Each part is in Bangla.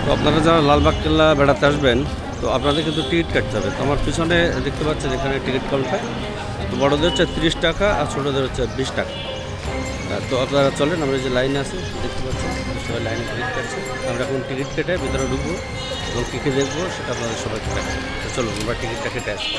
তো আপনারা যারা লালবাগ কেল্লা বেড়াতে আসবেন তো আপনাদের কিন্তু টিকিট কাটতে হবে। তো আমার পিছনে দেখতে পাচ্ছেন এখানে টিকিট কাউন্টার। তো বড়দের হচ্ছে 30 টাকা আর ছোটোদের হচ্ছে 20 টাকা। তো আপনারা চলেন, আমরা যে লাইনে আছে দেখতে পাচ্ছেন সবাই লাইনে টিকিট কাটছে। আমরা এখন টিকিট কেটে ভিতরে ঢুকবো এবং কী কী দেখবো সেটা আপনাদের সবাইকে দেখাবো। তো চলুন আমরা টিকিটটা কেটে আসি।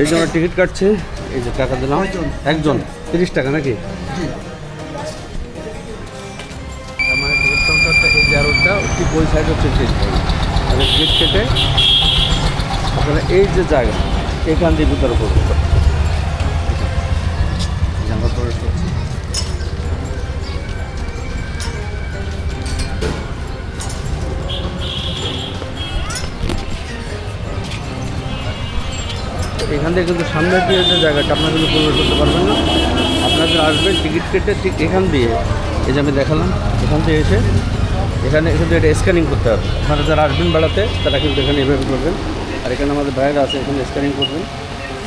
এই যে আমরা টিকিট কাটছে, এই যে টাকা দিলাম একজন 30 টাকা নাকি? আমার টিকিট কাউন্টারটা এই যে আরোটা ঠিক ওই সাইড হচ্ছে টিকিট কাউন্টার। টিকিট কেটে আপনারা এই যে জায়গা এখান দিয়ে ভিতরে করবো। আমরা প্রবেশ করছি। এখান থেকে কিন্তু সামনের দিয়ে যে জায়গাটা আপনারা কিন্তু প্রবেশ করতে পারবেন না। আপনাদের আসবেন টিকিট কেটে ঠিক এখান দিয়ে, এই যে আমি দেখালাম, এখান থেকে এসে এখানে কিন্তু এটা স্ক্যানিং করতে হবে। আপনারা যারা আসবেন বেড়াতে তারা কিন্তু এখানে এভাবে করবেন। আর এখানে আমাদের ভাইরা আছে, এখানে স্ক্যানিং করবেন,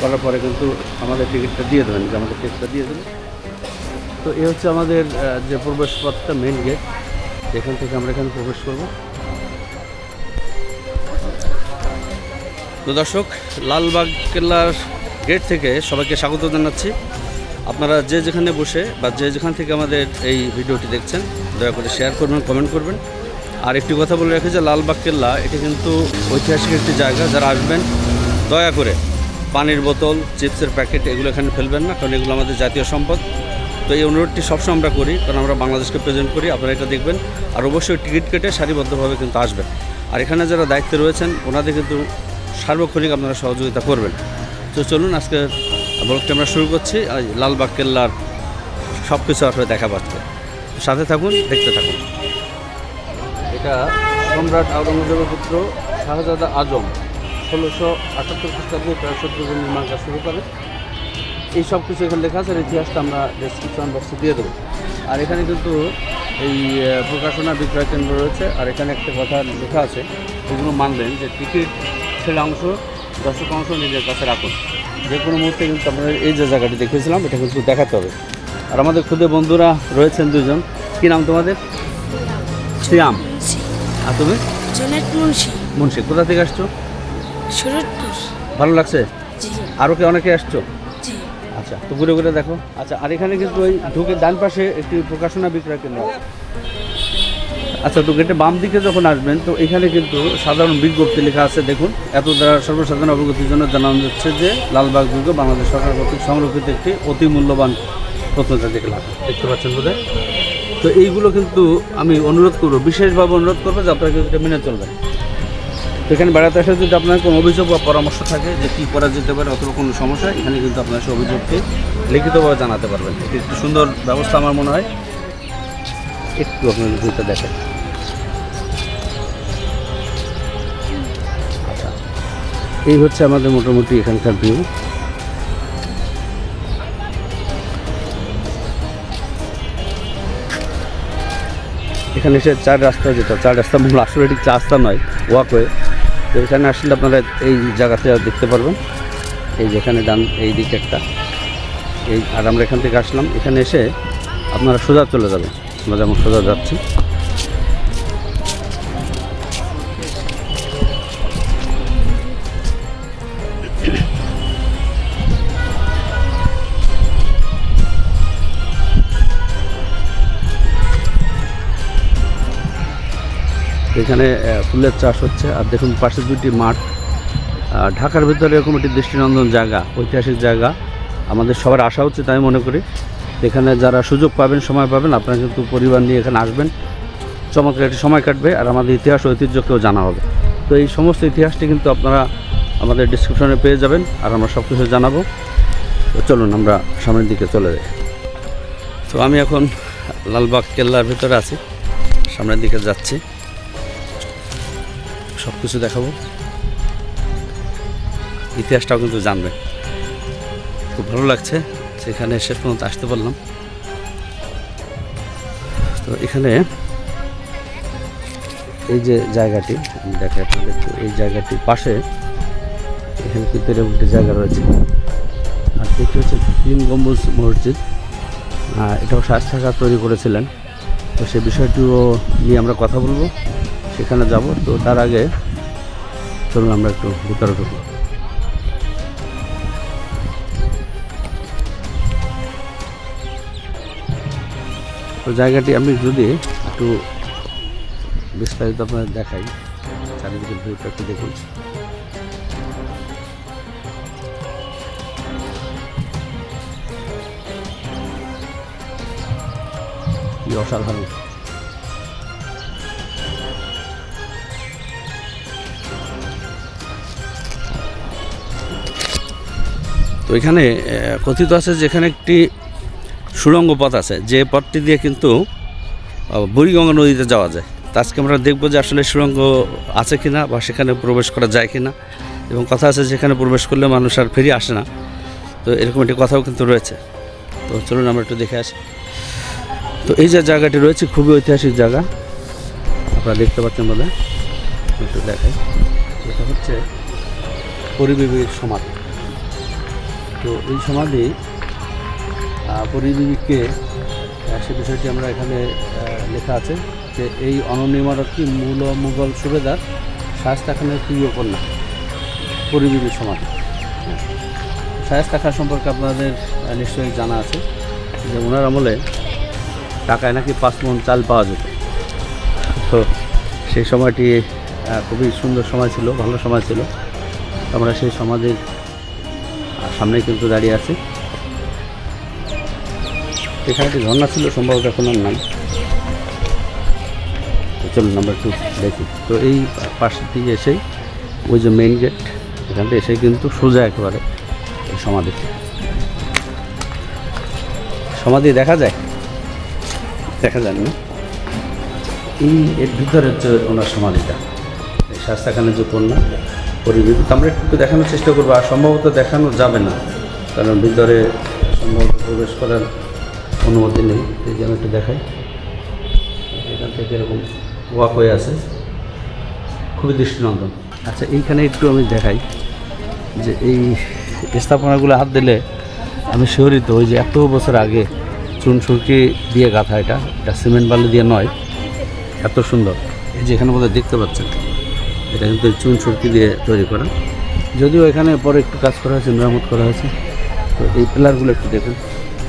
করার পরে কিন্তু আমাদের টিকিটটা দিয়ে দেবেন, যে আমাদের টিকিটটা দিয়ে দেবেন। তো এই হচ্ছে আমাদের যে প্রবেশপথটা, মেন গেট। এখান থেকে আমরা এখানে প্রবেশ করব। তো দর্শক, লালবাগ কেল্লার গেট থেকে সবাইকে স্বাগত জানাচ্ছি। আপনারা যে যেখানে বসে বা যে যেখান থেকে আমাদের এই ভিডিওটি দেখছেন দয়া করে শেয়ার করবেন, কমেন্ট করবেন। আর একটি কথা বলে রাখি যে লালবাগ কেল্লা এটি কিন্তু ঐতিহাসিক একটি জায়গা। যারা আসবেন দয়া করে পানির বোতল, চিপসের প্যাকেট এগুলো এখানে ফেলবেন না, কারণ এগুলো আমাদের জাতীয় সম্পদ। তো এই অনুরোধটি সবসময় আমরা করি, কারণ আমরা বাংলাদেশকে প্রেজেন্ট করি। আপনারা এটা দেখবেন আর অবশ্যই টিকিট কেটে সারিবদ্ধভাবে কিন্তু আসবেন। আর এখানে যারা দায়িত্বে রয়েছেন ওনাদের কিন্তু সার্বক্ষণিক আপনারা সহযোগিতা করবেন। তো চলুন আজকে ব্লগটি আমরা শুরু করছি। লালবাগ কেল্লার সব কিছু আসলে দেখা পাচ্ছে, সাথে থাকুন, দেখতে থাকুন। এটা সম্রাট আওরঙ্গজেবের পুত্র শাহজাদা আজম 1678 খ্রিস্টাব্দে 1317 নির্মাণ কাজ শুরু করে। এই সব কিছু এখানে লেখা আছে, ইতিহাসটা আমরা ডেসক্রিপশন বক্সে দিয়ে দেবো। আর এখানে কিন্তু এই প্রকাশনা বিক্রয় কেন্দ্র রয়েছে। আর এখানে একটা কথা লেখা আছে, এগুলো মানবেন যে টিকিট ছেলে অংশ, দর্শক অংশ নিজের কাছে রাখুন। যে কোনো মুহূর্তে কিন্তু আপনাদের এই যে জায়গাটি দেখিয়েছিলাম এটা কিন্তু দেখাতে হবে। আর আমাদের খুদে বন্ধুরা রয়েছেন দুজন। কী নাম তোমাদের? শ্যাম। আর তুমি? মুন্সি। কোথা থেকে আসছো? ভালো লাগছে? আরও কি অনেকে আসছো? আচ্ছা, তো ঘুরে ঘুরে দেখো। আচ্ছা, আর এখানে কিন্তু ওই ঢুকে ডান পাশে একটি প্রকাশনা বিক্রয় কেন্দ্র। আচ্ছা, তো গেটে বাম দিকে যখন আসবেন তো এখানে কিন্তু সাধারণ বিজ্ঞপ্তি লেখা আছে। দেখুন, এত দ্বারা সর্বসাধারণ অবগতির জন্য জানানো যাচ্ছে যে লালবাগ দুর্গ বাংলাদেশ সরকার কর্তৃক সংরক্ষিত একটি অতি মূল্যবান প্রত্নতাত্ত্বিক এলাকা। দেখতে পাচ্ছেন বোধহয়। তো এইগুলো কিন্তু আমি অনুরোধ করবো, বিশেষভাবে অনুরোধ করবো যে আপনারা কিন্তু এটা মেনে চলবেন। এখানে বেড়াতে আসলে যদি আপনার কোনো অভিযোগ বা পরামর্শ থাকে যে কী করা যেতে পারে অথবা কোনো সমস্যা, এখানে কিন্তু আপনার সেই অভিযোগকে লিখিতভাবে জানাতে পারবেন। এটি একটি সুন্দর ব্যবস্থা আমার মনে হয়। একটু আপনার ভিতরে দেখেন। আচ্ছা, এই হচ্ছে আমাদের মোটামুটি এখানকার ভিউ। এখানে এসে চার রাস্তা, যেটা চার রাস্তা মূল আসলে ঠিক চার রাস্তা নয়, ওয়াকওয়ে। তো এখানে আসলে আপনারা এই জায়গাতে দেখতে পারবেন। এই যেখানে ডান এই দিকে একটা, এই আর আমরা এখান থেকে আসলাম। এখানে এসে আপনারা সোজা চলে যাবেন। আমরা যেমন সোজা যাচ্ছি। এখানে ফুলের চাষ হচ্ছে। আর দেখুন পাশে দুটি মাঠ। ঢাকার ভিতরে এরকম একটি দৃষ্টিনন্দন জায়গা, ঐতিহাসিক জায়গা আমাদের সবার আসা উচিত আমি মনে করি। এখানে যারা সুযোগ পাবেন, সময় পাবেন, আপনারা কিন্তু পরিবার নিয়ে এখানে আসবেন, চমৎকার একটি সময় কাটবে। আর আমাদের ইতিহাস ঐতিহ্যকেও জানা হবে। তো এই সমস্ত ইতিহাসটি কিন্তু আপনারা আমাদের ডিসক্রিপশনে পেয়ে যাবেন, আর আমরা সব কিছু জানাবো। তো চলুন আমরা সামনের দিকে চলে যাই। তো আমি এখন লালবাগ কেল্লার ভিতরে আছি। সামনের দিকে যাচ্ছি, সব কিছু দেখাবো, ইতিহাসটাও কিন্তু জানবে। খুব ভালো লাগছে সেখানে শেষ পর্যন্ত আসতে পারলাম। তো এখানে এই যে জায়গাটি আমি দেখাই আপনাদের, এই জায়গাটির পাশে এখানে কিন্তু এরকম একটি জায়গা রয়েছে, আর এটি হচ্ছে 3 গম্বুজ মসজিদ। এটাও শায়েস্তা খাঁ তৈরি করেছিলেন। তো সেই বিষয়টিও নিয়ে আমরা কথা বলবো, সেখানে যাব। তো তার আগে চলুন আমরা একটু ভিতরে ঢুকি। তো জায়গাটি আমি যদি একটু বিস্তারিত আপনাদের দেখাই, চারিদিকে ভিউটা একটু দেখুন। কি অসাধারণ! তো এখানে কথিত আছে যে এখানে একটি সুড়ঙ্গ পথ আছে, যে পথটি দিয়ে কিন্তু বুড়িগঙ্গা নদীতে যাওয়া যায়। তো আজকে আমরা দেখব যে আসলে সুড়ঙ্গ আছে কিনা বা সেখানে প্রবেশ করা যায় কিনা, এবং কথা আছে যেখানে প্রবেশ করলে মানুষ আর ফিরে আসে না। তো এরকম একটি কথাও কিন্তু রয়েছে। তো চলুন আমরা একটু দেখে আসি। তো এই যে জায়গাটি রয়েছে খুবই ঐতিহাসিক জায়গা, আপনারা দেখতে পাচ্ছেন বলে একটু দেখাই। এটা হচ্ছে পরিবিবির সমাধি। তো এই সমাধি পরিবিবিকে, সে বিষয়টি আমরা এখানে লেখা আছে যে এই অনন্য ইমারতটি মূল মুঘল সুবেদার শায়েস্তা খানের প্রিয় কন্যা পরিবিবির সমাধি। শায়েস্তা খাঁ সম্পর্কে আপনাদের নিশ্চয়ই জানা আছে যে ওনার আমলে টাকায় নাকি 5 মণ চাল পাওয়া যেত। তো সেই সময়টি খুবই সুন্দর সময় ছিল, ভালো সময় ছিল। আমরা সেই সমাধির সামনে কিন্তু দাঁড়িয়ে আছি। এখানে একটি ঝর্ণা ছিল, সম্ভবত এখন আর নাই। চলুন আমরা একটু দেখি। তো এই পাশে থেকে এসেই ওই যে মেইন গেট, এখান থেকে এসে কিন্তু সোজা একেবারে এই সমাধি দেখা যায়, দেখা যায় না। এর ভিতরে হচ্ছে ওনার সমাধিটা, এই শায়েস্তা খানের যে কন্যা পরিবিবি। আমরা একটু দেখানোর চেষ্টা করবো, আর সম্ভবত দেখানো যাবে না, কারণ ভিতরে সম্ভবত প্রবেশ করার অনুমতি নেই। এই যে আমি একটু দেখাই, এখান থেকে এরকম ওয়াক হয়ে আছে, খুবই দৃষ্টিনন্দন। আচ্ছা, এইখানে একটু আমি দেখাই যে এই স্থাপনাগুলো হাত দিলে আমি শিহরিত হই যে এত বছর আগে চুন সুরকি দিয়ে গাঁথা, এটা সিমেন্ট বালি দিয়ে নয়, এত সুন্দর। এই যে এখানে বোধহয় দেখতে পাচ্ছেন, এটা কিন্তু চুন সুরকি দিয়ে তৈরি করা। যদিও এখানে পরে একটু কাজ করা হয়েছে, মেরামত করা হয়েছে। তো এই পিলারগুলো একটু দেখুন,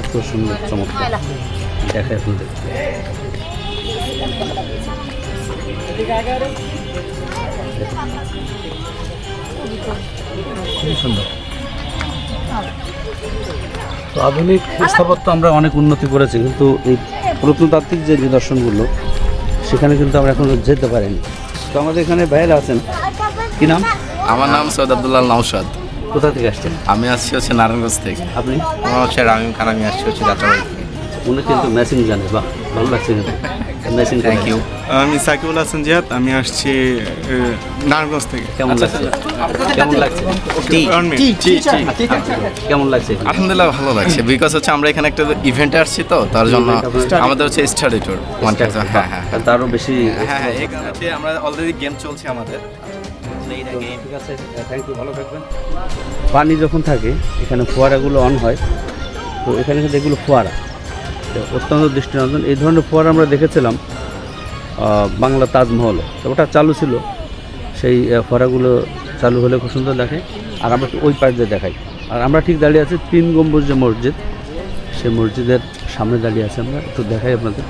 এত সুন্দর, চমৎকার। দেখায় আপনাদের, খুবই সুন্দর। তো আধুনিক স্থাপত্য আমরা অনেক উন্নতি করেছি, কিন্তু এই প্রত্নতাত্ত্বিক যে নিদর্শনগুলো সেখানে কিন্তু আমরা এখনো যেতে পারিনি। তো আমাদের এখানে ভাইয়েরা আছেন, কি নাম? আমার নাম সৈয়দ আব্দুল্লাহ নওশাদ। কোথা থেকে আসছেন? আমি আসছি হচ্ছে নারায়ণগঞ্জ থেকে। আপনি? আমার হচ্ছে রামিম খান, আমি আসছি হচ্ছে যাত্রাবাড়ি থেকে। উনি কিন্তু ম্যাচিং জানে, বাহ, ভালো লাগছে কিন্তু ম্যাচিং। Thank you. আমি সাকিবুল হাসান জিহাদ, আমি আসছি নারায়ণগঞ্জ থেকে। কেমন লাগছে? কেমন লাগছে? কেমন লাগছে? আলহামদুলিল্লাহ ভালো লাগছে, বিকজ হচ্ছে আমরা এখানে একটা ইভেন্টে আসছি, তো তার জন্য আমাদের হচ্ছে স্টাডি ট্যুর। হ্যাঁ হ্যাঁ, তারও বেশি। হ্যাঁ, এখানে হচ্ছে আমরা অলরেডি গেম চলছে আমাদের। ঠিক আছে, থ্যাংক ইউ, ভালো থাকবেন। পানি যখন থাকে এখানে ফোয়ারাগুলো অন হয়, তো এখানে কিন্তু এগুলো ফোয়ারা, অত্যন্ত দৃষ্টিনন্দন। এই ধরনের ফোয়ারা আমরা দেখেছিলাম বাংলা তাজমহলে, তো ওটা চালু ছিল। সেই ফোয়ারাগুলো চালু হলে খুব সুন্দর দেখে। আর আমরা ওই পাশ দিয়ে দেখাই। আর আমরা ঠিক দাঁড়িয়ে আছি 3 গম্বুজ যে মসজিদ, সেই মসজিদের সামনে দাঁড়িয়ে আছি আমরা, একটু দেখাই আপনাদের।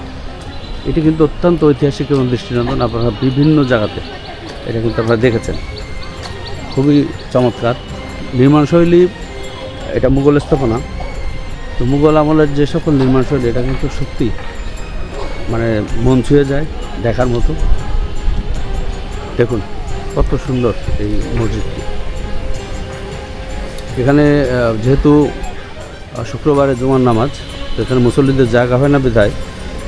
এটি কিন্তু অত্যন্ত ঐতিহাসিক এবং দৃষ্টিনন্দন। আপনারা বিভিন্ন জায়গাতে এটা কিন্তু আপনারা দেখেছেন, খুবই চমৎকার নির্মাণশৈলী। এটা মুঘল স্থাপনা। তো মুঘল আমলের যে সকল নির্মাণশৈলী, এটা কিন্তু সত্যি মানে মন ছুঁয়ে যায়, দেখার মতো। দেখুন কত সুন্দর এই মসজিদটি। এখানে যেহেতু শুক্রবারে জুমার নামাজ, তো এখানে মুসল্লিদের জায়গা হয় না বিধায়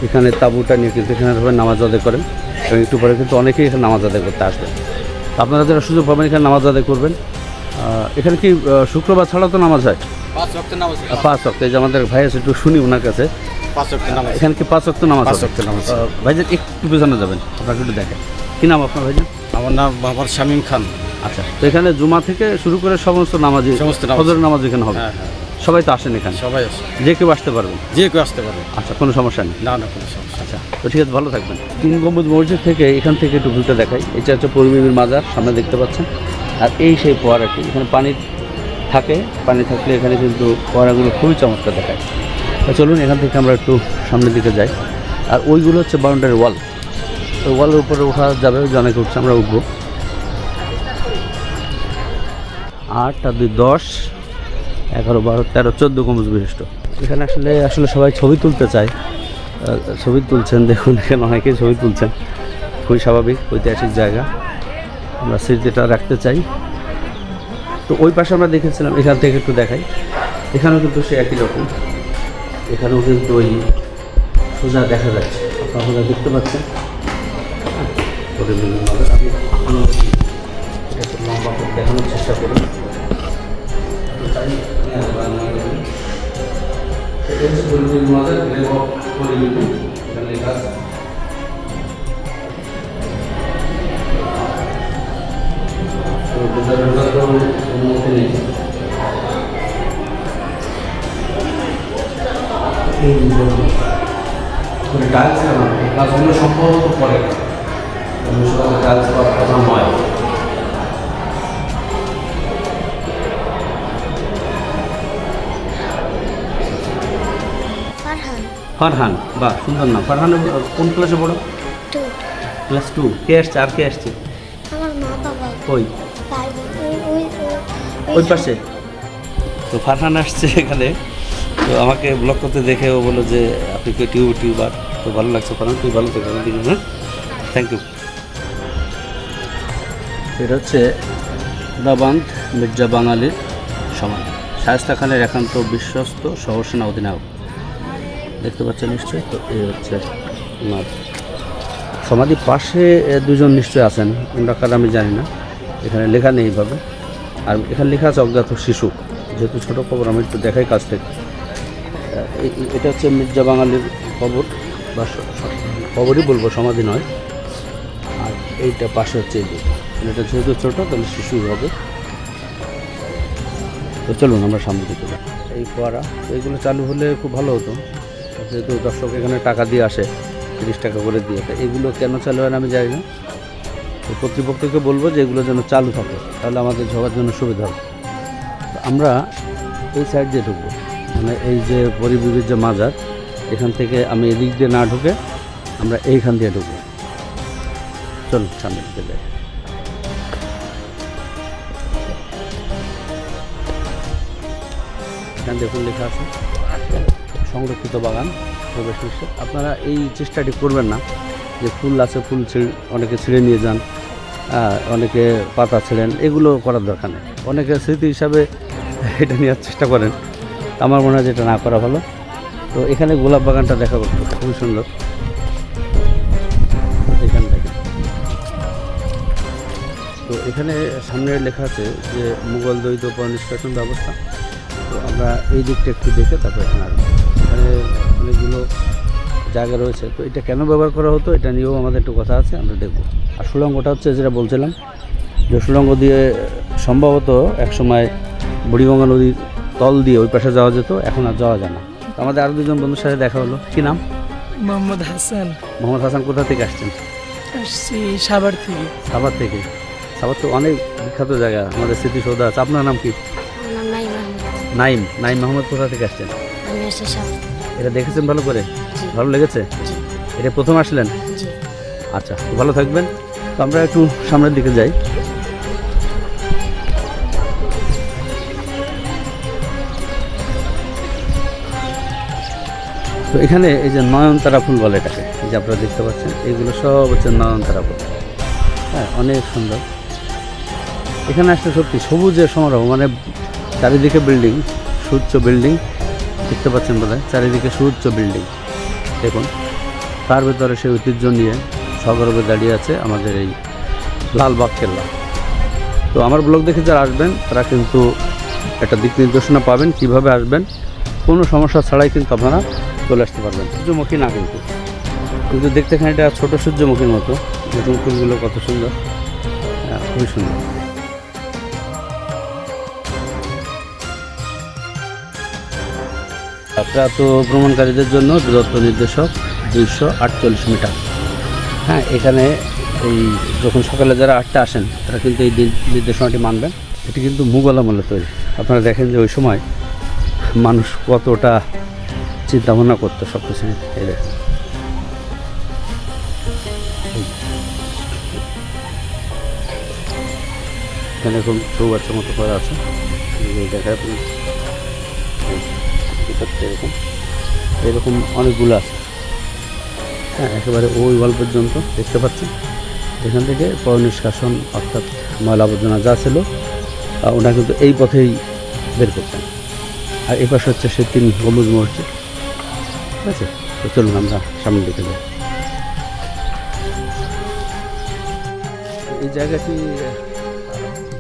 এখানে তাঁবুটা নিয়ে কিন্তু এখানে সবাই নামাজ আদায় করেন এবং একটু পরে কিন্তু অনেকেই এখানে নামাজ আদায় করতে আসবেন। আপনারা যারা সুযোগ পাবেন এখানে নামাজ আদায় করবেন। এখানে কি শুক্রবার ছাড়া তো নামাজ হয়? 5 ওয়াক্ত নামাজ। 5 ওয়াক্ত। এই যে আমাদের ভাই আছে, একটু শুনি ওনার কাছে। 5 ওয়াক্ত নামাজ। এখানে কি 5 ওয়াক্ত নামাজ? 5 ওয়াক্ত নামাজ। ভাইজান একটু পেছনে যাবেন, আপনাকে একটু দেখেন। কী নাম আপনার ভাইজান? আমার নাম মোহাম্মদ শামীম খান। আচ্ছা, তো এখানে জুমা থেকে শুরু করে সমস্ত নামাজ, ফজরের নামাজ এখানে হবে। হ্যাঁ হ্যাঁ, সবাই তো আসেন এখানে, সবাই আসে, যে কেউ আসতে পারবেন? যে কেউ আসতে পারে। আচ্ছা, কোনো সমস্যা নেই। না না, কোনো সমস্যা। আচ্ছা, তো ঠিক আছে, ভালো থাকবেন। 3 গম্বুজ মসজিদ থেকে এখান থেকে একটু ঘুরতে দেখাই। এটা হচ্ছে পরিবিবির মাজার, সামনে দেখতে পাচ্ছেন। আর এই সেই ফোয়ারাটি, এখানে পানি থাকে, পানি থাকলে এখানে কিন্তু ফোয়ারাগুলো খুবই চমৎকার দেখায়। তো চলুন এখান থেকে আমরা একটু সামনের দিকে যাই। আর ওইগুলো হচ্ছে বাউন্ডারি ওয়াল, ওই ওয়ালের উপরে ওঠা যাবে, ওই যে অনেকে উঠছে, আমরা উঠবো। 8 আর 2 10, 11, 12, 13, 14 গম্বুজ বিশিষ্ট। এখানে আসলে সবাই ছবি তুলতে চায়, ছবি তুলছেন, দেখুন এখানে অনেকেই ছবি তুলছেন। খুবই স্বাভাবিক, ঐতিহাসিক জায়গা, আমরা স্মৃতিটা রাখতে চাই। তো ওই পাশে আমরা দেখেছিলাম, এখান থেকে একটু দেখাই। এখানেও কিন্তু সে একই রকম, এখানেও কিন্তু ওই সোজা দেখা যাচ্ছে, আপনারা দেখতে পাচ্ছেন। আমি একটু লম্বা করে দেখানোর চেষ্টা করি। টাইলস কাজগুলো সম্ভবত পরে টাইলস কথা নয়। ফারহান, বাহ, সুন্দর নাম। ফারহান কোন ক্লাসে পড়ো? ক্লাস 2। কে আসছে? আর কে আসছে? আমার মা বাবা। ওই ওই পাশে তো ফারহান আসছে এখানে। তো আমাকে ব্লগ করতে দেখে ও বললো যে আপনি কি টিউবার, তো ভালো লাগছে ফারহান, তুই ভালো থেকে দিন। হ্যাঁ, থ্যাংক ইউ। এটা হচ্ছে দাবান্দ মির্জা বাঙালির সমাধি, শায়েস্তা খানের একান্ত বিশ্বস্ত সহসেনা অধিনায়ক। দেখতে পাচ্ছেন নিশ্চয়ই। তো এই হচ্ছে ওনার সমাধি। পাশে 2 জন নিশ্চয়ই আছেন, ওনারা কার আমি জানি না, এখানে লেখা নেই এইভাবে। আর এখানে লেখা আছে অজ্ঞাত শিশু, যেহেতু ছোটো খবর আমি একটু দেখাই কাছ থেকে। এটা হচ্ছে মির্জা বাঙালির কবর, বা কবরই বলবো, সমাধি নয়। আর এইটা পাশে হচ্ছে এই দুটো, এটা যেহেতু ছোটো তাহলে শিশুই হবে। তো চলুন আমরা সামনে দিকে যাই। এই ফোয়ারা, তো এইগুলো চালু হলে খুব ভালো হতো, যেহেতু দর্শক এখানে টাকা দিয়ে আসে, 30 টাকা করে দিয়ে। তো এগুলো কেন চালু হয় না আমি জানি না। তো কর্তৃপক্ষকে বলবো যে এগুলো যেন চালু থাকে, তাহলে আমাদের যাওয়ার জন্য সুবিধা হবে। তো আমরা এই সাইড দিয়ে ঢুকবো, মানে এই যে পরিবিবির যে মাজার, এখান থেকে আমি এদিক দিয়ে না ঢুকে আমরা এইখান দিয়ে ঢুকবো। চলুন সামনে দিকে যাই। এখানে দেখুন লেখা আছে সংরক্ষিত বাগান, প্রবেশ নিষেধ। আপনারা এই চেষ্টাটি করবেন না যে ফুল আছে, ফুল অনেকে ছিঁড়ে নিয়ে যান, অনেকে পাতা ছিঁড়েন, এগুলো করার দরকার নেই। অনেকে স্মৃতি হিসাবে এটা নেওয়ার চেষ্টা করেন, আমার মনে হয় যেটা না করা ভালো। তো এখানে গোলাপ বাগানটা দেখা করতো, খুবই সুন্দর। এখান থেকে তো এখানে সামনে লেখা আছে যে মুঘল দ্বৈত নিষ্কাশন ব্যবস্থা। তো আমরা এই দিকটা একটু দেখে তারপর এখানে আসবো। এখানে অনেকগুলো জায়গা রয়েছে, তো এটা কেন ব্যবহার করা হতো এটা নিয়েও আমাদের একটু কথা আছে, আমরা দেখব। আর সুড়ঙ্গটা হচ্ছে যেটা বলছিলাম, যে সুড়ঙ্গ দিয়ে সম্ভবত একসময় বুড়িগঙ্গা নদীর তল দিয়ে ওই পাশে যাওয়া যেত, এখন আর যাওয়া যায় না। আমাদের আরও 2 জন বন্ধুর সাথে দেখা হলো। কী নাম? মোহাম্মদ হাসান। মোহাম্মদ হাসান, কোথা থেকে আসছেন? আসছি সাভার থেকে। সাভার থেকে? সাভার তো অনেক বিখ্যাত জায়গা, আমাদের স্মৃতিসৌধ আছে। আপনার নাম কি? আমার নাম নাইম। নাইম মাহমুদ, কোথা থেকে আসছেন? আমি আসছি সাভার। এটা দেখেছেন ভালো করে? জি। ভালো লেগেছে? জি। এটা প্রথম আসলেন? জি। আচ্ছা, ভালো থাকবেন। তো আমরা একটু সামনের দিকে যাই। তো এখানে এই যে নয়নতারা ফুল বলে এটাকে, এই যে আপনারা দেখতে পাচ্ছেন, এগুলো সব হচ্ছে নয়নতারা ফুল। হ্যাঁ, অনেক সুন্দর। এখানে আসলে সত্যি সবুজের সমারোহ, মানে চারিদিকে বিল্ডিং, সুউচ্চ বিল্ডিং দেখতে পাচ্ছেন বোধহয়, চারিদিকে সুউচ্চ বিল্ডিং। দেখুন তার ভেতরে সেই ঐতিহ্য নিয়ে সগর্বে দাঁড়িয়ে আছে আমাদের এই লালবাগ কেল্লা। তো আমার ব্লগ দেখে যারা আসবেন তারা কিন্তু একটা দিক নির্দেশনা পাবেন কীভাবে আসবেন, কোনো সমস্যা ছাড়াই কিন্তু আপনারা চলে আসতে পারবেন। সূর্যমুখী না কিন্তু কিন্তু দেখতে এখানে এটা ছোটো সূর্যমুখীর মতো, নতুন ফুলগুলো কত সুন্দর, খুবই সুন্দর। যাত্রা তো ভ্রমণকারীদের জন্য দূরত্ব নির্দেশক 248 মিটার। হ্যাঁ, এখানে এই যখন সকালে যারা 8টা আসেন তারা কিন্তু এই নির্দেশনাটি মানবেন। এটি কিন্তু মুঘল আমলে তৈরি। আপনারা দেখেন যে ওই সময় মানুষ কতটা চিন্তাভাবনা করতো সব কিছু নিয়ে। এই দেখেন এখানে এরকম চৌবাচ্চার মতো করা আছে, দেখায় আপনি এরকম এরকম অনেকগুলো আছে। হ্যাঁ, একেবারে ওই ওয়াল পর্যন্ত দেখতে পাচ্ছেন। এখান থেকে পয় নিষ্কাশন অর্থাৎ ময়লা আবর্জনা যা ছিল ওটা কিন্তু এই পথেই বের করতেন। আর এই পাশে হচ্ছে সে 3 গম্বুজ মসজিদ। ঠিক আছে, তো চলুন আমরা সামনের দিকে যাই। এই জায়গাটি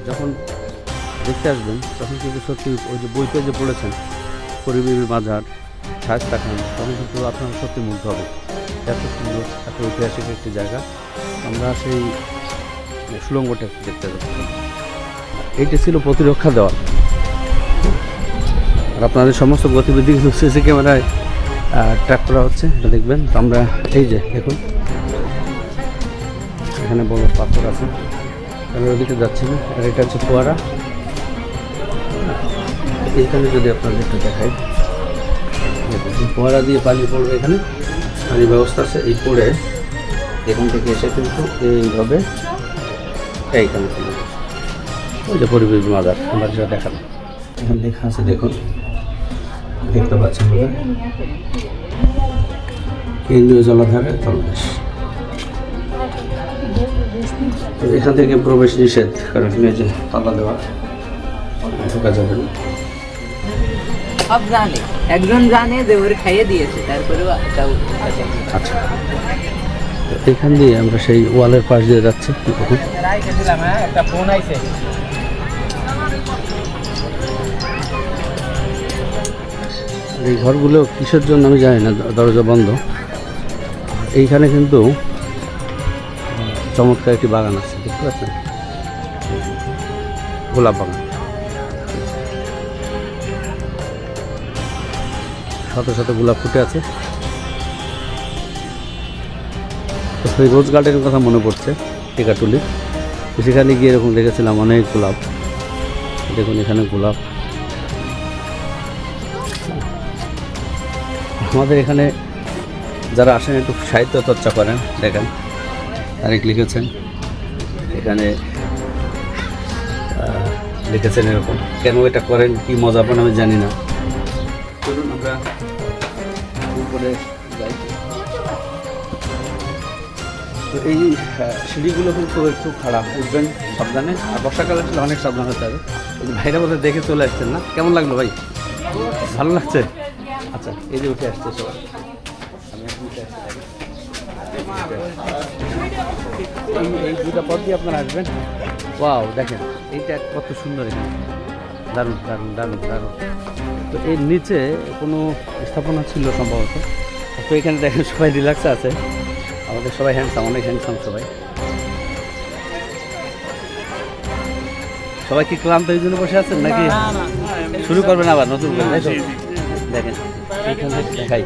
যখন দেখতে আসবেন তখন কিন্তু সত্যি ওই যে বইতে যে পড়েছেন পরিবিবির মাজার, শায়েস্তা খান, তখন কিন্তু আপনারা সত্যি মুগ্ধ হবে। এত সুন্দর, এত ঐতিহাসিক একটি জায়গা। আমরা সেই সুড়ঙ্গটা দেখতে যাচ্ছি। এইটি ছিল প্রতিরক্ষা দেওয়াল। আর আপনাদের সমস্ত গতিবিধি কিন্তু সিসি ক্যামেরায় ট্র্যাক করা হচ্ছে, এটা দেখবেন। তো আমরা এই যে দেখুন এখানে বড় পাথর আছে, আমি ওদিকে যাচ্ছি না। আর এটা হচ্ছে ফোয়ারা। এইখানে যদি আপনাদের একটু দেখাই, ফোয়ারা দিয়ে পানি পড়বে, এখানে পানির ব্যবস্থা আছে। এই পড়ে এখান থেকে এসে কিন্তু এইভাবে এইখানে চলে যাচ্ছে। ওই যে পরিবেশ মাজার আমরা যেটা দেখালাম, এখানে লেখা আছে, দেখুন দেখতে পাচ্ছেন বোধ হয়, কেন্দ্রীয় জলাধারে তলদেশ। তো এখান থেকে প্রবেশ নিষেধ, কারণ এখানে যে তালা দেওয়া, ঢোকা যাবে না। সব জানে, একজন জানে যে ওর খাইয়ে দিয়েছে, তারপরেও আচ্ছা, এখান দিয়ে আমরা সেই ওয়ালের পাশ দিয়ে যাচ্ছি। দেখুন একটা ফোন আইছে। এই ঘরগুলো কিসের জন্য আমি জানি না, দরজা বন্ধ। এইখানে কিন্তু চমৎকার একটি বাগান আছে, দেখতে পাচ্ছেন, গোলাপ বাগান। শত শত গোলাপ ফুটে আছে। সেই রোজ গার্ডেনের কথা মনে পড়ছে, টিকাটুলি। সেখানে গিয়ে এরকম দেখেছিলাম অনেক গোলাপ। দেখুন এখানে গোলাপ। আমাদের এখানে যারা আসেন একটু সাহিত্য চর্চা করেন, দেখেন তারিখ লিখেছেন, এখানে লিখেছেন এরকম। কেন এটা করেন, কি মজা পান আমি জানি না। চলুন আমরা উপরে যাই। তো এই সিঁড়িগুলো কিন্তু একটু খারাপ, উঠবেন সাবধানে। আর বর্ষাকালে আসলে অনেক সাবধান হতে হবে। ভাইরা বোধহয় দেখে চলে আসছেন না? কেমন লাগলো ভাই? ভালো লাগছে? আচ্ছা, এই যে উঠে আসছে সবাই। এই দুটা পথ দিয়ে আপনারা আসবেন। ওয়াও, দেখেন এইটা কত সুন্দর, এখানে দারুণ দারুণ দারুণ দারুণ। তো এর নিচে কোনো স্থাপনা ছিল সম্ভবত। তো এখানে দেখেন সবাই রিল্যাক্সে আছে, আমাদের সবাই হ্যান্ডসাম, অনেক হ্যান্ডসাম সবাই। সবাই কি ক্লান্ত এই জন্য বসে আছেন নাকি শুরু করবেন আবার নতুন করে? তাই তো দেখেন এইখানে দেখাই।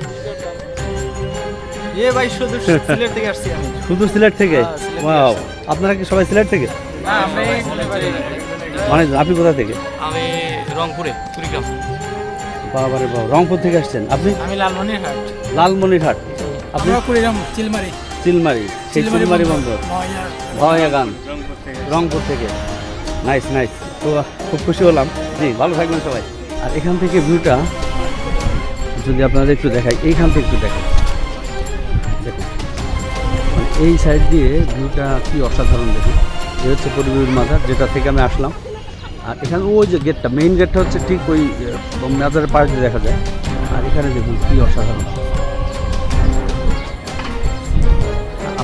শুধু সিলেট থেকে? ওয়াও, আপনারা কি সবাই সিলেট থেকে? মানে আপনি কোথা থেকে? আমি রংপুরে, কুড়িগ্রাম। বাবারে বাবা, রংপুর থেকে আসছেন আপনি? আমি লালমনিরহাট। লালমনিরহাট। আপনি? কুড়িগ্রাম, চিলমারি। চিলমারি, সেই চিলমারি বন্দর, ভাওয়াইয়াগান, রংপুর থেকে। নাইস নাইস, তো খুব খুশি হলাম। জি, ভালো থাকবেন সবাই। আর এখান থেকে ভিউটা যদি আপনাদের একটু দেখাই, এইখান থেকে একটু দেখাই, দেখুন এই সাইড দিয়ে ভিউটা কি অসাধারণ। দেখুন এই হচ্ছে পরিবেশ মাজার, যেটা থেকে আমি আসলাম। আর এখানে ওই যে গেটটা, মেইন গেটটা হচ্ছে ঠিক ওই মাজারের পাশ দিয়ে দেখা যায়। আর এখানে দেখুন কি অসাধারণ।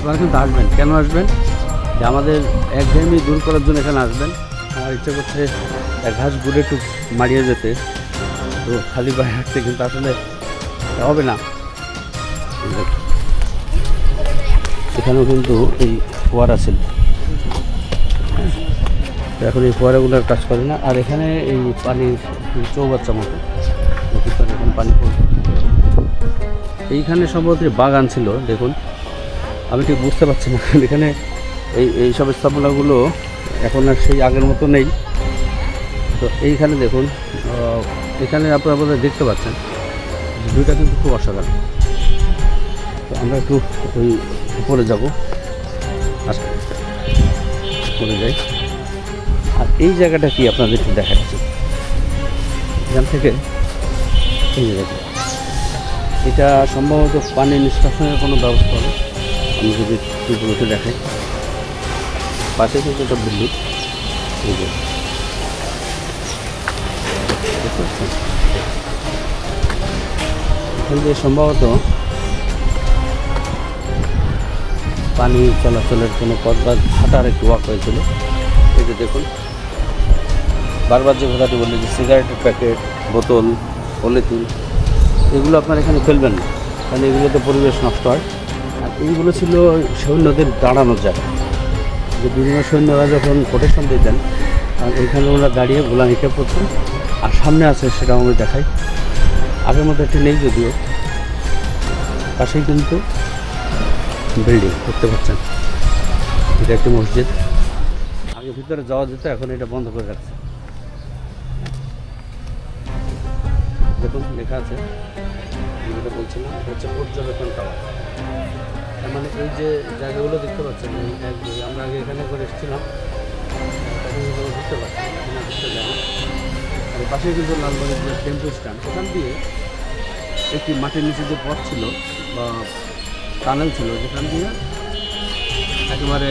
আপনারা কিন্তু আসবেন। কেন আসবেন? যে আমাদের একঘেয়েমি দূর করার জন্য এখানে আসবেন। আমার ইচ্ছে করছে এক ঘাস ঘুরে একটু মারিয়ে যেতে, তো খালি পায়ে হাঁটতে কিন্তু আসলে হবে না। এখানেও কিন্তু এই ফোয়ারা ছিল, তো এখন এই ফোয়ারাগুলোর কাজ করে না। আর এখানে এই পানির চৌবাচ্চা মতো এখন পানি পড়ছে। এইখানে সম্ভবত বাগান ছিল, দেখুন আমি ঠিক বুঝতে পারছি না। এখানে এইসব স্থাপনাগুলো এখন আর সেই আগের মতো নেই। তো এইখানে দেখুন, এখানে আপনারা বোধহয় দেখতে পাচ্ছেন ভিউটা কিন্তু খুব অসাধারণ। তো আমরা একটু ওই উপরে যাবো, আচ্ছা উপরে যাই। আর এই জায়গাটা কি আপনাদের একটু দেখাচ্ছি। এখান থেকে এই জায়গাটা, এটা সম্ভবত পানি নিষ্কাশনের কোনো ব্যবস্থা হবে। আমি যদি একটু দেখাই, পাশে কিন্তু একটা বিল্ডিং, এই যে এখান দিয়ে সম্ভবত পানি চলাচলের কোনো পথ বা হাঁটার একটু ওয়াক হয়েছিল। এই যে দেখুন, বারবার যে কথাটি বললি যে সিগারেটের প্যাকেট, বোতল, পলিথিন, এগুলো আপনার এখানে ফেলবেন না, কারণ এগুলোতে পরিবেশ নষ্ট হয়। আর এইগুলো ছিল সৈন্যদের দাঁড়ানোর জায়গা, যে বিভিন্ন সৈন্যরা যখন প্রোটেকশন দিতেন, কারণ এইখানে ওরা দাঁড়িয়ে গোলামি খেয়ে পড়তেন। আর সামনে আছে, সেটা আমি দেখাই, আগের মতো একটি নেই যদিও, পাশেই কিন্তু বিল্ডিং দেখতে পাচ্ছেন। এটা একটি মসজিদ, আগে ভিতরে যাওয়া যেত, এখন এটা বন্ধ করে রাখছে। দেখুন লেখা আছে, যেটা বলছিলাম, এটা হচ্ছে পর্যবেক্ষণ টাওয়ার। তার মানে এই যে জায়গাগুলো দেখতে পাচ্ছেন, আমরা আগে এখানে করে এসেছিলাম, বুঝতে পারছি বুঝতে যাই। আর পাশে কিন্তু লালবাগের যে টেম্পো স্ট্যান্ড, ওখান দিয়ে একটি মাটির নিচে যে পথ ছিল বা টানেল ছিল, যেখান দিয়ে একেবারে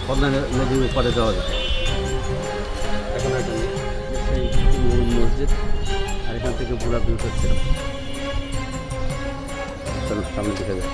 পদ্মা নদীর উপরে যাওয়া যেত। এখন একটা সেই মসজিদ, আর এখান থেকে পুরা ভিউ হচ্ছিল। চলো সামনে দিকে যাই।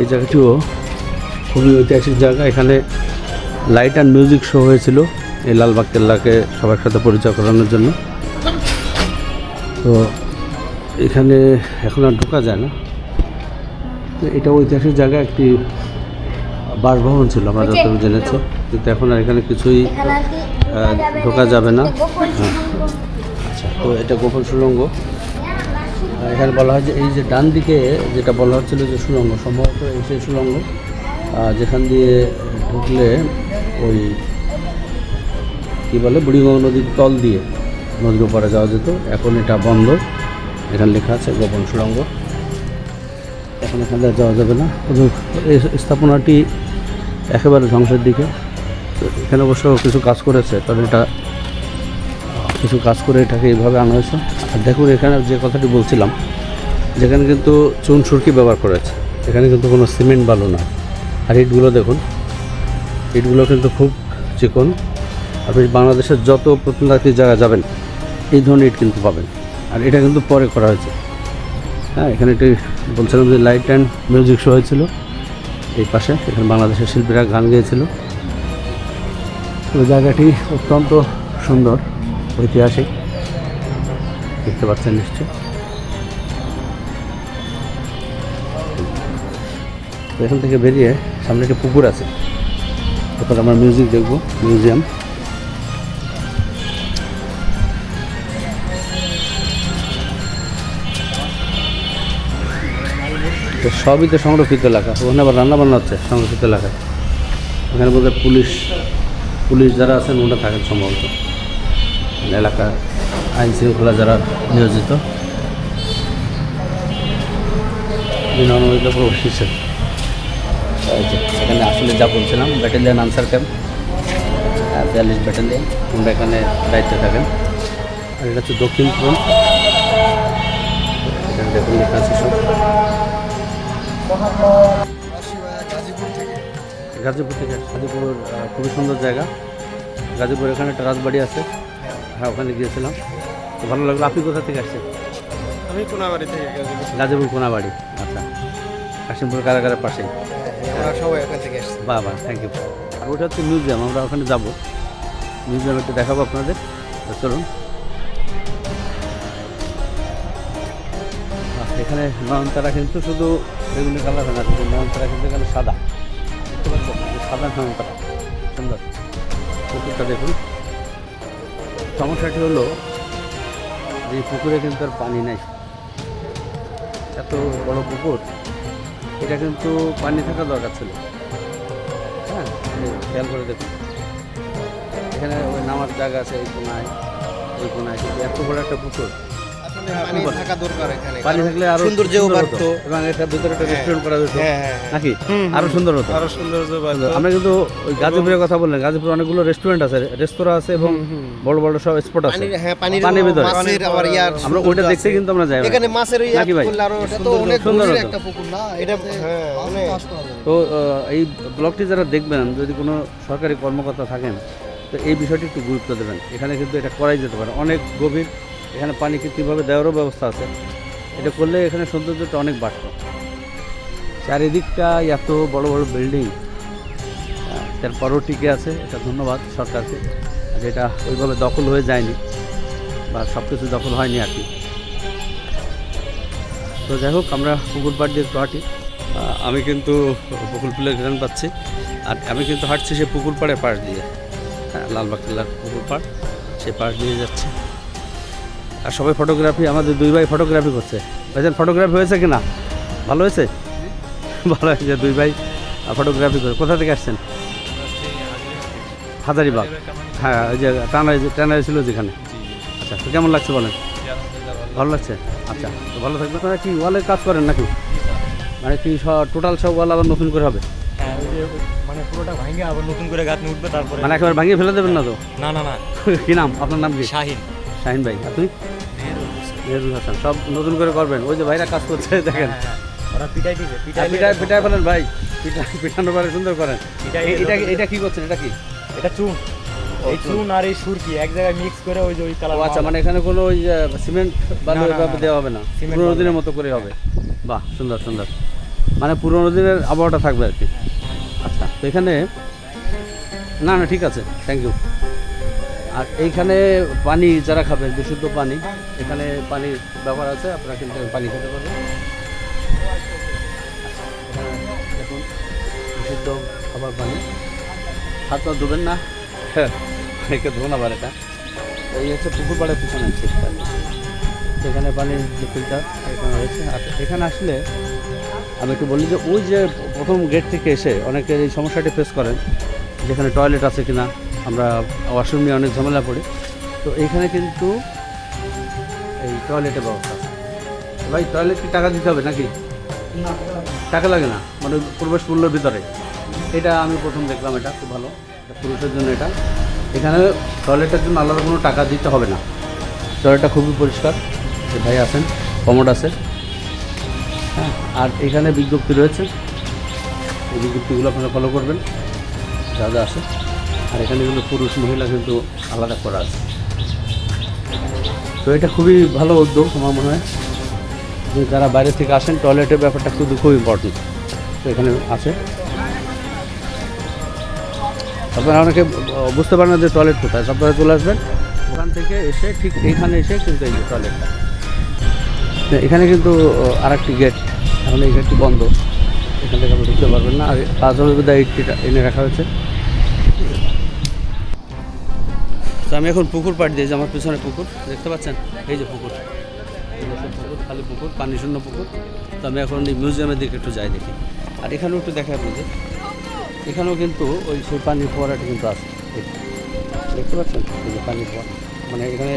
এই জায়গাটিও খুবই ঐতিহাসিক জায়গা। এখানে লাইট অ্যান্ড মিউজিক শো হয়েছিল এই লালবাগ কেল্লাকে সবার সাথে পরিচয় করানোর জন্য। তো এখানে এখন আর ঢোকা যায় না। এটা ঐতিহাসিক জায়গা, একটি বাসভবন ছিল আমরা যতটুকু জেনেছি, কিন্তু এখন আর এখানে কিছুই ঢোকা যাবে না। হ্যাঁ, আচ্ছা, তো এটা গোপন সুড়ঙ্গ। এখানে বলা হয় যে এই যে ডান দিকে যেটা বলা হচ্ছিল যে সুড়ঙ্গ, সম্ভবত এই সেই সুড়ঙ্গ যেখান দিয়ে ঢুকলে ওই কী বলে বুড়িগঙ্গা নদীর তল দিয়ে নদীর উপরে যাওয়া যেত। এখন এটা বন্ধ, এখানে লেখা আছে গোপন সুড়ঙ্গ। এখন এখানে যাওয়া যাবে না। এই স্থাপনাটি একেবারে ধ্বংসের দিকে। তো এখানে অবশ্য কিছু কাজ করেছে, কারণ এটা কিছু কাজ করে এটাকে এইভাবে আনা হয়েছে। আর দেখুন এখানে যে কথাটি বলছিলাম, যেখানে কিন্তু চুন সুরকি ব্যবহার করেছে, এখানে কিন্তু কোনো সিমেন্ট বালু না। আর ইটগুলো দেখুন, ইটগুলো কিন্তু খুব চিকন। আপনি বাংলাদেশের যত প্রত্নতাত্ত্বিক জায়গা যাবেন এই ধরনের ইট কিন্তু পাবেন। আর এটা কিন্তু পরে করা হয়েছে। হ্যাঁ, এখানে একটি বলছিলাম যে লাইট অ্যান্ড মিউজিক শো হয়েছিল এই পাশে, এখানে বাংলাদেশের শিল্পীরা গান গেয়েছিল। ওই জায়গাটি অত্যন্ত সুন্দর, ঐতিহাসিক, দেখতে পাচ্ছেন নিশ্চয়। এখান থেকে বেরিয়ে সামনে একটা পুকুর আছে, তারপর আমরা মিউজিক দেখবো, মিউজিয়াম। তো সবই তো সংরক্ষিত এলাকা, ওখানে আবার রান্নাবান্না হচ্ছে সংরক্ষিত এলাকায়। এখানে বোধহয় পুলিশ পুলিশ যারা আছেন ওনারা থাকেন সম্ভবত, এলাকার আইন শৃঙ্খলা যারা নিয়োজিত বিনানুমোদিত প্রবেশ নিষেধ। এখানে আসলে যা বলছিলাম ব্যাটালিয়ান আনসার ক্যাম্প 42 ব্যাটালিয়ান, আমরা এখানে দায়িত্বে থাকেন। আর এটা হচ্ছে দক্ষিণ ফ্রন্ট, এখানে দেখুন লেখা আছে সব। গাজীপুর থেকে। গাজীপুর খুবই সুন্দর জায়গা। গাজীপুর এখানে একটা রাজবাড়ি আছে, হ্যাঁ ওখানে গিয়েছিলাম, তো ভালো লাগলো। আপনি কোথা থেকে আসছেন? আমি কোনাবাড়ি থেকে গাজীপুর কোনাবাড়ি, আচ্ছা, কাশিমপুর কারাগারের পাশে। আমরা সবাই ওখান থেকে এসেছি। বাহ বাহ, থ্যাংক ইউ। আর ওটা হচ্ছে মিউজিয়াম, আমরা ওখানে যাব, মিউজিয়াম একটু দেখাবো আপনাদের, তো চলুন। এখানে নয়নতারা কিন্তু শুধু বেগুনি কালার হয় না, কিন্তু নয়নতারা কিন্তু এখানে সাদা, দেখতে পাচ্ছেন সাদা নয়নতারা, সুন্দর। পুকুরটা দেখুন। সমস্যাটি হলো যে পুকুরে কিন্তু আর পানি নাই, এত বড় পুকুর, এটা কিন্তু পানি থাকা দরকার ছিল। হ্যাঁ, খেয়াল করে দেখুন, এখানে ওই নামার জায়গা আছে, এই কোনায় ওই কোনায়, কিন্তু এত বড় একটা পুকুর, পানি থাকা দরকার এখানে। পানি থাকলে আরো সৌন্দর্যও সুন্দর বাড়তো। হতো, এবং এটার ভিতরে একটা রেস্টুরেন্ট করা যেত নাকি, হুম, আরো সুন্দর হতো। আরো সৌন্দর্য বাড়তো। আমরা কিন্তু ওই গাজীপুরের কথা বললেন, গাজীপুরে অনেকগুলো রেস্টুরেন্ট আছে, রেস্তোরাঁ আছে, এবং বড় বড় সব স্পট আছে পানির ভিতরে। মাছের আবার ইয়ার আমরা ওইটা দেখতে কিন্তু আমরা যাই না। এখানে মাছের ওই নাকি ভাই? করলে আরো তো অনেক সুন্দর গভীর হতো। একটা পুকুর না এটা, হ্যাঁ অনেক। তো এই ব্লগটি যারা দেখবেন, যদি কোনো সরকারি কর্মকর্তা থাকেন, তো এই বিষয়টি একটু গুরুত্ব দেবেন। এখানে কিন্তু এটা করাই যেতে পারে, অনেক গভীর, এখানে পানি কীভাবে দেওয়ারও ব্যবস্থা আছে, এটা করলে এখানে সৌন্দর্যটা অনেক বাড়ত। চারিদিকটা এত বড় বড় বিল্ডিং, তারপরও টিকে আছে, এটা ধন্যবাদ সরকারকে, যেটা ওইভাবে দখল হয়ে যায়নি, বা সব কিছু দখল হয়নি আর কি। তো যাই হোক, আমরা পুকুর পাড় দিয়ে একটু হাঁটি। আমি কিন্তু বকুল ফুলের ঘ্রাণ পাচ্ছি, আর আমি কিন্তু হাঁটছি সে পুকুর পাড়ের পাড় দিয়ে, হ্যাঁ, লালবাগ কেল্লার পুকুর পাড়, সে পাড় দিয়ে যাচ্ছে। আর সবাই ফটোগ্রাফি, আমাদের দুই ভাই ফটোগ্রাফি করছে। ভাইজান, ফটোগ্রাফি হয়েছে কি না? ভালো হয়েছে? ভালো হয়েছে, দুই ভাই ফটোগ্রাফি করে। কোথা থেকে আসছেন? হাজারিবাগ, হ্যাঁ, ওই যে টানায় ছিল যেখানে। আচ্ছা, তো কেমন লাগছে বলেন? ভালো লাগছে, আচ্ছা, তো ভালো থাকবে। আপনারা কি ওয়ালের কাজ করেন নাকি? মানে কি টোটাল সব ওয়াল আবার নতুন করে হবে? মানে পুরোটা ভাঙে আবার নতুন করে গাছ উঠবে, তারপরে মানে একেবারে ভাঙিয়ে ফেলে দেবেন না তো? না না না, কি নাম আপনার? নাম কি? শাহিন। শাহিন ভাই। আর তুই? মেহেরুল হাসান। সব নতুন করে করবেন, ওই যে ভাইরা কাজ করছে দেখেন। ওরা পিটাই দিবে, পিটাই ফেলেন ভাই, পিটানো পারে সুন্দর করেন। এটা কি করছেন? এটা কি? এটা চুন, এই চুন আর এই সুরকি এক জায়গায় মিক্স করে ওই যে ওই কালার। আচ্ছা, মানে এখানে কোনো ওই সিমেন্ট বালু না, না, এভাবে না। দেওয়া হবে না, সিমেন্ট পুরোনো বালু দিনের মতো করে হবে। বাহ, সুন্দর সুন্দর, মানে পুরোনো দিনের আবহাওয়াটা থাকবে আর কি। আচ্ছা, তো এখানে না না ঠিক আছে, থ্যাংক ইউ। আর এইখানে পানি যারা খাবেন, বিশুদ্ধ পানি, এখানে পানির ব্যবহার আছে, আপনারা কিন্তু পানি খেতে পারবেন। দেখুন, বিশুদ্ধ খাবার পানি, হাত পা ধুবেন না, হ্যাঁ, অনেকে ধোন আবার। এটা এই হচ্ছে পুকুর পাড়ের পিছনে শীতকাল, সেখানে পানির যে ফিল্টার এখানে রয়েছে। আর এখানে আসলে আমি একটু বলি যে ওই যে প্রথম গেট থেকে এসে অনেকে এই সমস্যাটি ফেস করেন, যেখানে টয়লেট আছে কিনা, আমরা ওয়াশরুম নিয়ে অনেক ঝামেলা পড়ি। তো এইখানে কিন্তু এই টয়লেটের ব্যবস্থা আছে। ভাই, টয়লেট কি টাকা দিতে হবে নাকি? টাকা লাগে না, মানে প্রবেশ মূল্যের ভিতরে। এটা আমি প্রথম দেখলাম, এটা খুব ভালো, পুরুষের জন্য এটা। এখানে টয়লেটের জন্য আলাদা কোনো টাকা দিতে হবে না, টয়লেটটা খুবই পরিষ্কার। যে ভাই আছেন, কমোড আছে, হ্যাঁ। আর এখানে বিজ্ঞপ্তি রয়েছে, এই বিজ্ঞপ্তিগুলো আপনারা ফলো করবেন যা যা আছে। আর এখানে কিন্তু পুরুষ মহিলা কিন্তু আলাদা করা আছে। তো এটা খুবই ভালো উদ্যোগ আমার মনে হয়, যে যারা বাইরে থেকে আসেন, টয়লেটের ব্যাপারটা কিন্তু খুব ইম্পর্টেন্ট। তো এখানে আছে, আপনারা অনেকে বুঝতে পারেন না যে টয়লেট কোথায়, আপনারা চলে আসবেন ওখান থেকে এসে, ঠিক এইখানে এসে কিন্তু এই যে টয়লেটটা। এখানে কিন্তু আর একটি গেট, এখন এই গেটটি বন্ধ, এখান থেকে আপনি ঢুকতে পারবেন না। আর তাজমহল বোধহয় এইটা এনে রাখা হয়েছে। তো আমি এখন পুকুর পাড় দিয়েছি, আমার পিছনে পুকুর দেখতে পাচ্ছেন, এই যে পুকুর, পুকুর, খালি পুকুর, পানি শূন্য পুকুর। তো আমি এখন এই মিউজিয়ামের দিকে একটু যাই দেখি। আর এখানেও একটু দেখা আপনাদের, এখানেও কিন্তু ওই সেই পানির ফোয়ারাটি কিন্তু আছে। দেখতে পাচ্ছেন এই যে পানির পর, মানে এখানে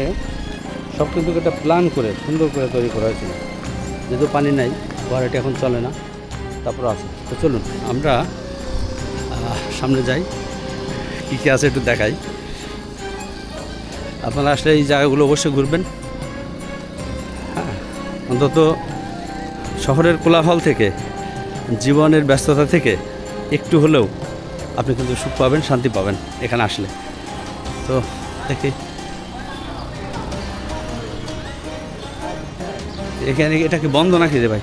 সব কিন্তু একটা প্ল্যান করে সুন্দর করে তৈরি করা হয়েছিল। যেহেতু পানি নাই, ঘোড়াটি এখন চলে না, তারপর আছে। তো চলুন আমরা সামনে যাই, কী কী আছে একটু দেখাই। আপনারা আসলে এই জায়গাগুলো অবশ্যই ঘুরবেন। হ্যাঁ, অন্তত শহরের কোলাহল থেকে, জীবনের ব্যস্ততা থেকে একটু হলেও আপনি কিন্তু সুখ পাবেন, শান্তি পাবেন এখানে আসলে। তো দেখি এখানে, এটা কি বন্ধ নাকি রে ভাই?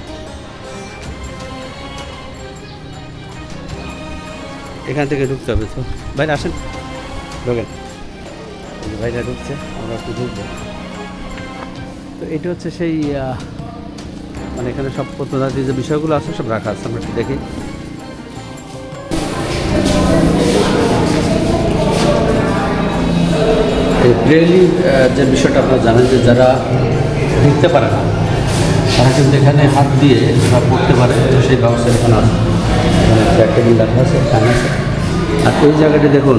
এখান থেকে ঢুকতে হবে তো। বাইরে আসেন, ঢোকেন। বাইরে ঢুকছে, আমরা একটু ঢুকবো। তো এটা হচ্ছে সেই মানে এখানে সব প্রত্নতাত্ত্বিক যে বিষয়গুলো আছে সব রাখা আছে। আমরা একটু দেখি। এই ব্রেইলি যে বিষয়টা আপনারা জানেন, যে যারা লিখতে পারে না তারা কিন্তু এখানে হাত দিয়ে বা পড়তে পারে, তো সেই ব্যবস্থা এখানে আছে। এখানে একটা টেবিল রাখা আছে, ফ্যান আছে। আর এই জায়গাটি দেখুন,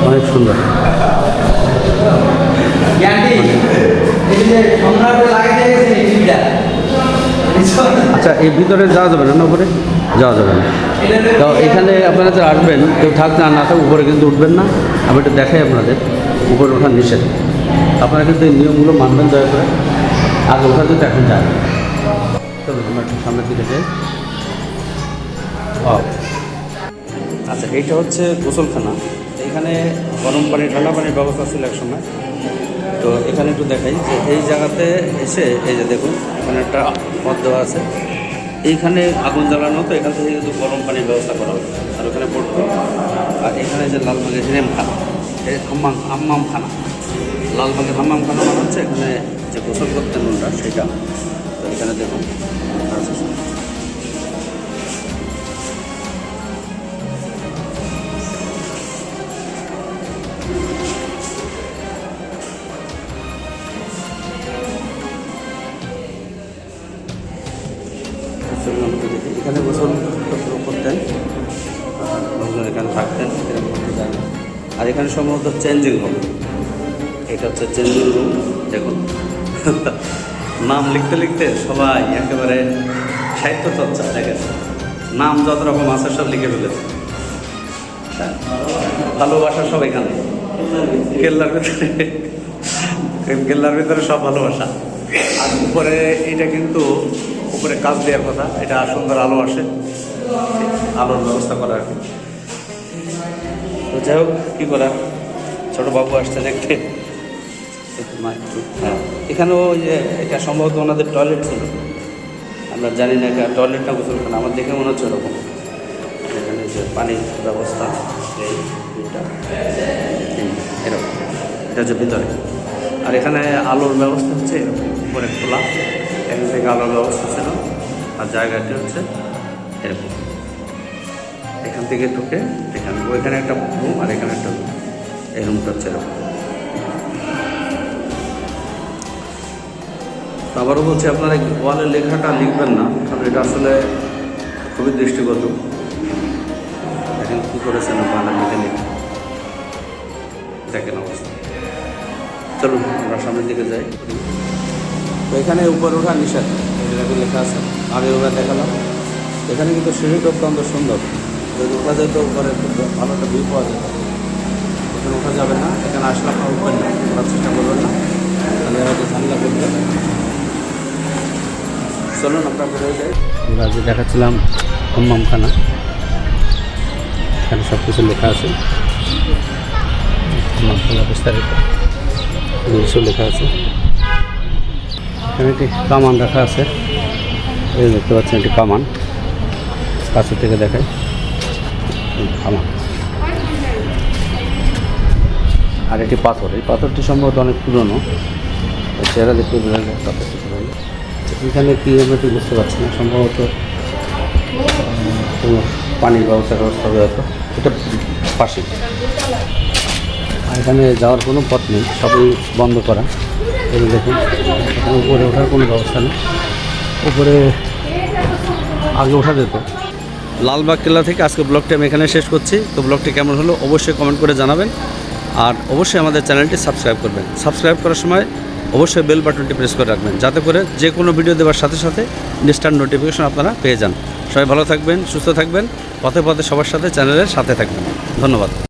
অনেক সুন্দর। আচ্ছা, এই ভিতরে যাওয়া যাবে না, না উপরে যাওয়া যাবে না। তো এখানে আপনারা যারা আসবেন, কেউ থাকতে আর না থাক, উপরে কিন্তু উঠবেন না। আমি একটু দেখাই আপনাদের, উপরে ওঠার নিষেধ। আপনারা কিন্তু এই নিয়মগুলো মানবেন দয়া করে। আগে ওঠা কিন্তু এখন যায়। চলুন আমরা একটু সামনের দিকে যাই। আচ্ছা, এইটা হচ্ছে গোসলখানা। এখানে গরম পানি, ঠান্ডা পানির ব্যবস্থা ছিল এক সময়। তো এখানে একটু দেখাই যে এই জায়গাতে এসে, এই যে দেখুন এখানে একটা পথ দেওয়া আছে, এইখানে আগুন জ্বালানো, তো এখান থেকে কিন্তু গরম পানির ব্যবস্থা করা হবে। আর ওখানে পড়তো। আর এখানে যে লালবাগের হিরেমখানা, এই হাম্মামখানা, লালবাগের হাম্মামখানা মানে হচ্ছে এখানে যে গোসল করতেন ওটা, সেটা। তো এখানে দেখুন এখানে গোসল করতেন, এখানে থাকতেন, আর এখানে সম্ভবত চেঞ্জিং রুম। এটা হচ্ছে চেঞ্জিং রুম। দেখুন নাম লিখতে লিখতে সবাই একেবারে সাহিত্য চর্চা, দেখেন নাম যত রকম আছে সব লিখে ফেলেছে। ভালোবাসা সব এখানে, কেল্লার ভিতরে সব ভালোবাসা। আর উপরে এটা কিন্তু উপরে কাজ দেওয়ার কথা, এটা সুন্দর আলো আসে, আলোর ব্যবস্থা করা আর কি। তো যাই হোক, কী করা, ছোটো বাবু আসছে দেখতে। হ্যাঁ, এখানেও ওই যে এটা সম্ভবত ওনাদের টয়লেট ছিল, আমরা জানি না এটা টয়লেট না গোসলখানা, আমার দেখে মনে হচ্ছে ওরকম। এখানে যে পানির ব্যবস্থা, এইটা এরকম, এটা হচ্ছে ভিতরে। আর এখানে আলোর ব্যবস্থা হচ্ছে এরকম, উপরে খোলা, এখান থেকে আলোর ব্যবস্থা ছিল। আর জায়গাটি হচ্ছে এরকম, এখান থেকে ঢুকে এখানে, ওইখানে একটা রুম আর এখানে একটা রুম, এই রুমটা হচ্ছে এরকম। আবারও বলছি, আপনারা ওয়ালে লেখাটা লিখবেন না, কারণ এটা আসলে খুবই দৃষ্টিগত। দেখেন কী করেছেন ওয়ালে লিখে লিখে, দেখেন অবস্থা। চলুন আমরা সামনের দিকে যাই। তো এখানে উপরে ওঠা নিষেধ, এটাকে লেখা আছে, আগে ওরা দেখালাম। এখানে কিন্তু সিঁড়িটা অত্যন্ত সুন্দর, যদি ওঠা যেত উপরে ভালো একটা ভিউ পাওয়া যেত। এখানে ওঠা যাবে না, এখানে আসলে আপনার উঠবেন না, ওঠার চেষ্টা করবেন না, তাহলে হয়তো ঝামেলা করবেন। চলুন আমরা বেরোয় যাই। আমরা যে দেখাচ্ছিলাম হাম্মামখানা, এখানে সব কিছু লেখা আছে, হাম্মামখানা বিস্তারিত ইংলিশেও লেখা আছে। এখানে একটি কামান রাখা আছে, এই দেখতে পাচ্ছেন একটি কামান, কাছে থেকে দেখায় কামান। আর এটি পাথর, এই পাথরটি সম্ভবত অনেক পুরনো, চেহারা দেখতে বোঝা যায় পাথরটি পুরনো। এখানে কী হবে একটু বুঝতে পারছি না, সম্ভবত কোনো পানির ব্যবস্থা হবে হয়তো, এটা পাশে। আর এখানে যাওয়ার কোনো পথ নেই, সবই বন্ধ করা। এই দেখুন, এখানে উপরে ওঠার কোনো ব্যবস্থা নেই। উপরে আগে ওঠা যেত, লালবাগ কেল্লা থেকে আজকে ব্লগটি আমি এখানে শেষ করছি। তো ব্লগটি কেমন হলো অবশ্যই কমেন্ট করে জানাবেন, আর অবশ্যই আমাদের চ্যানেলটি সাবস্ক্রাইব করবেন। সাবস্ক্রাইব করার সময় অবশ্যই বেল বাটনটি প্রেস করে রাখবেন, যাতে করে যে কোনো ভিডিও দেওয়ার সাথে সাথে ইনস্ট্যান্ট নোটিফিকেশন আপনারা পেয়ে যান। সবাই ভালো থাকবেন, সুস্থ থাকবেন, পথে পথে সবার সাথে চ্যানেলের সাথে থাকবেন। ধন্যবাদ।